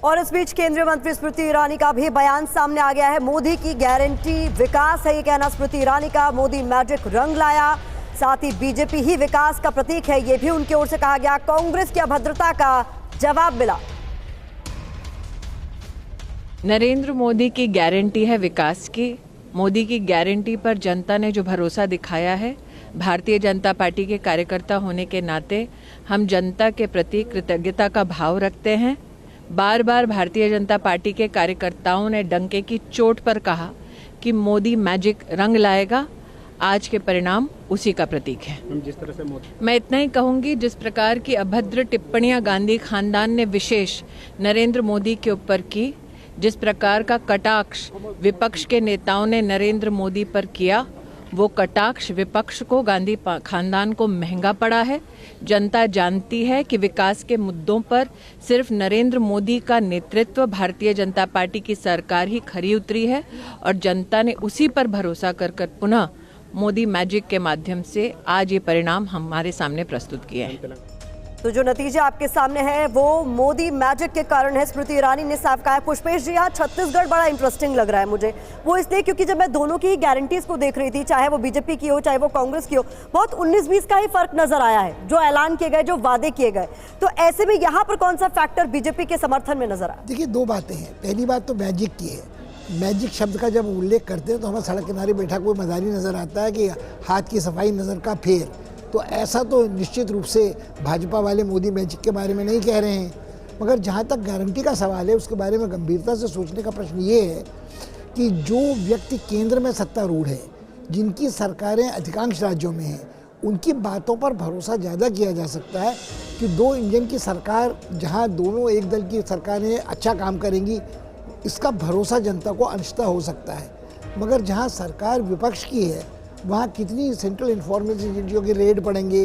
और इस बीच केंद्रीय मंत्री स्मृति ईरानी का भी बयान सामने आ गया है। मोदी की गारंटी विकास है, ये कहना स्मृति ईरानी का। मोदी मैजिक रंग लाया, साथ ही बीजेपी ही विकास का प्रतीक है, ये भी उनकी ओर से कहा गया। कांग्रेस की अभद्रता का जवाब मिला। नरेंद्र मोदी की गारंटी है विकास की। मोदी की गारंटी पर जनता ने जो भरोसा दिखाया है, भारतीय जनता पार्टी के कार्यकर्ता होने के नाते हम जनता के प्रति कृतज्ञता का भाव रखते हैं। बार बार भारतीय जनता पार्टी के कार्यकर्ताओं ने डंके की चोट पर कहा कि मोदी मैजिक रंग लाएगा। आज के परिणाम उसी का प्रतीक है। जिस तरह से मैं इतना ही कहूंगी, जिस प्रकार की अभद्र टिप्पणियां गांधी खानदान ने विशेष नरेंद्र मोदी के ऊपर की, जिस प्रकार का कटाक्ष विपक्ष के नेताओं ने नरेंद्र मोदी पर किया, वो कटाक्ष विपक्ष को, गांधी खानदान को महंगा पड़ा है। जनता जानती है कि विकास के मुद्दों पर सिर्फ नरेंद्र मोदी का नेतृत्व, भारतीय जनता पार्टी की सरकार ही खरी उतरी है और जनता ने उसी पर भरोसा कर पुनः मोदी मैजिक के माध्यम से आज ये परिणाम हमारे सामने प्रस्तुत किए हैं। तो जो नतीजे आपके सामने है वो मोदी मैजिक के कारण है, स्मृति ईरानी ने साफ कहा है। पुष्पेश जी, यहाँ छत्तीसगढ़ बड़ा इंटरेस्टिंग लग रहा है मुझे, वो इसलिए क्योंकि जब मैं दोनों की गारंटीज को देख रही थी, चाहे वो बीजेपी की हो चाहे वो कांग्रेस की हो, बहुत 19-20 का ही फर्क नजर आया है, जो ऐलान किए गए, जो वादे किए गए। तो ऐसे में यहाँ पर कौन सा फैक्टर बीजेपी के समर्थन में नजर आया? देखिए, दो बातें हैं। पहली बात तो मैजिक की है। मैजिक शब्द का जब उल्लेख करते हैं तो हमें सड़क किनारे बैठा कोई मजारी नजर आता है कि हाथ की सफाई नजर का फेर, तो ऐसा तो निश्चित रूप से भाजपा वाले मोदी मैजिक के बारे में नहीं कह रहे हैं। मगर जहाँ तक गारंटी का सवाल है, उसके बारे में गंभीरता से सोचने का प्रश्न ये है कि जो व्यक्ति केंद्र में सत्तारूढ़ है, जिनकी सरकारें अधिकांश राज्यों में हैं, उनकी बातों पर भरोसा ज़्यादा किया जा सकता है कि दो इंजन की सरकार, जहाँ दोनों एक दल की सरकारें अच्छा काम करेंगी, इसका भरोसा जनता को अंशतः हो सकता है। मगर जहाँ सरकार विपक्ष की है, वहाँ कितनी सेंट्रल इंफॉर्मेशन एजेंसियों के रेड पड़ेंगे,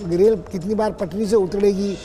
रेल कितनी बार पटरी से उतरेगी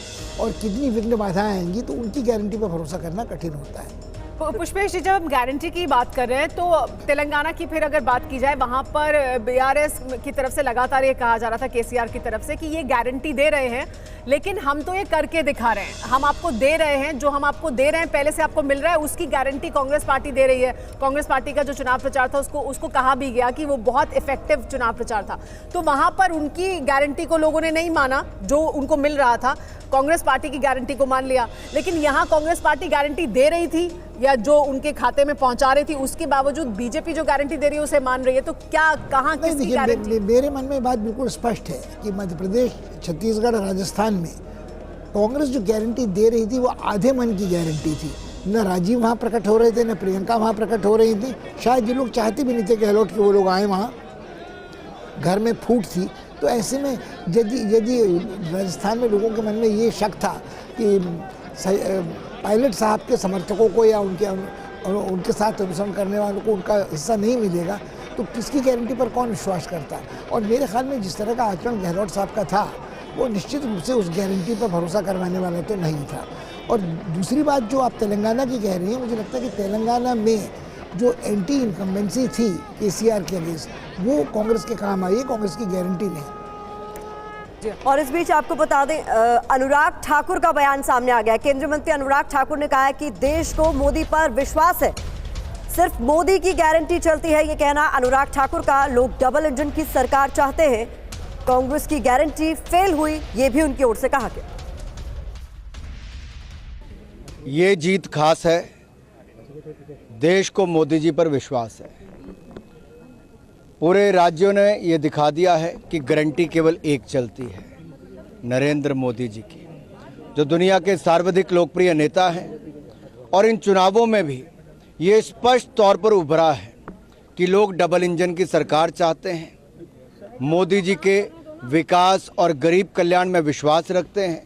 और कितनी विघ्न बाधाएं आएंगी, तो उनकी गारंटी पर भरोसा करना कठिन होता है। पुष्पेश जी, जब हम गारंटी की बात कर रहे हैं तो तेलंगाना की फिर अगर बात की जाए, वहां पर बीआरएस की तरफ से लगातार ये कहा जा रहा था, केसीआर की तरफ से, कि ये गारंटी दे रहे हैं लेकिन हम तो ये करके दिखा रहे हैं, हम आपको दे रहे हैं, जो हम आपको दे रहे हैं पहले से आपको मिल रहा है, उसकी गारंटी कांग्रेस पार्टी दे रही है। कांग्रेस पार्टी का जो चुनाव प्रचार था उसको कहा भी गया कि वो बहुत इफेक्टिव चुनाव प्रचार था। तो वहां पर उनकी गारंटी को लोगों ने नहीं माना, जो उनको मिल रहा था, कांग्रेस पार्टी की गारंटी को मान लिया। लेकिन यहाँ कांग्रेस पार्टी गारंटी दे रही थी या जो उनके खाते में पहुंचा रही थी, उसके बावजूद बीजेपी जो गारंटी दे रही है उसे मान रही है। तो क्या, कहां, किसकी गारंटी? मेरे मन में बात बिल्कुल स्पष्ट है कि मध्य प्रदेश, छत्तीसगढ़, राजस्थान में कांग्रेस जो गारंटी दे रही थी वो आधे मन की गारंटी थी। न राजीव वहाँ प्रकट हो रहे थे, न प्रियंका वहाँ प्रकट हो रही थी। शायद ये लोग चाहते भी नहीं थे गहलोत के वो लोग आए वहाँ, घर में फूट थी। तो ऐसे में यदि राजस्थान में लोगों के मन में ये शक था कि पायलट साहब के समर्थकों को या उनके साथ अनुसरण करने वालों को उनका हिस्सा नहीं मिलेगा, तो किसकी गारंटी पर कौन विश्वास करता? और मेरे ख्याल में जिस तरह का आचरण गहलोत साहब का था, वो निश्चित रूप से उस गारंटी पर भरोसा करवाने वाला तो नहीं था। और दूसरी बात जो आप तेलंगाना की कह रही हैं, मुझे लगता है कि तेलंगाना में जो एंटी इनकम्बेंसी थी केसीआर के अगेंस्ट, वो कांग्रेस के काम आई है, कांग्रेस की गारंटी नहीं। और इस बीच आपको बता दें, अनुराग ठाकुर का बयान सामने आ गया है। केंद्रीय मंत्री अनुराग ठाकुर ने कहा है कि देश को मोदी पर विश्वास है, सिर्फ मोदी की गारंटी चलती है, ये कहना अनुराग ठाकुर का। लोग डबल इंजन की सरकार चाहते हैं, कांग्रेस की गारंटी फेल हुई, ये भी उनकी ओर से कहा गया। ये जीत खास है, देश को मोदी जी पर विश्वास है। पूरे राज्यों ने ये दिखा दिया है कि गारंटी केवल एक चलती है, नरेंद्र मोदी जी की, जो दुनिया के सर्वाधिक लोकप्रिय नेता हैं। और इन चुनावों में भी ये स्पष्ट तौर पर उभरा है कि लोग डबल इंजन की सरकार चाहते हैं, मोदी जी के विकास और गरीब कल्याण में विश्वास रखते हैं।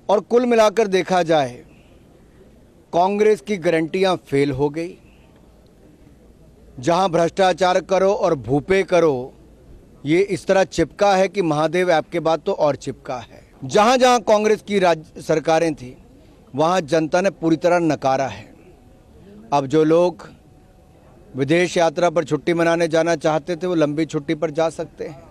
और कुल मिलाकर देखा जाए, कांग्रेस की गारंटियां फेल हो गई। जहां भ्रष्टाचार करो और भूपे करो, ये इस तरह चिपका है कि महादेव ऐप के बाद तो और चिपका है। जहां जहां कांग्रेस की राज्य सरकारें थी, वहां जनता ने पूरी तरह नकारा है। अब जो लोग विदेश यात्रा पर छुट्टी मनाने जाना चाहते थे, वो लंबी छुट्टी पर जा सकते हैं।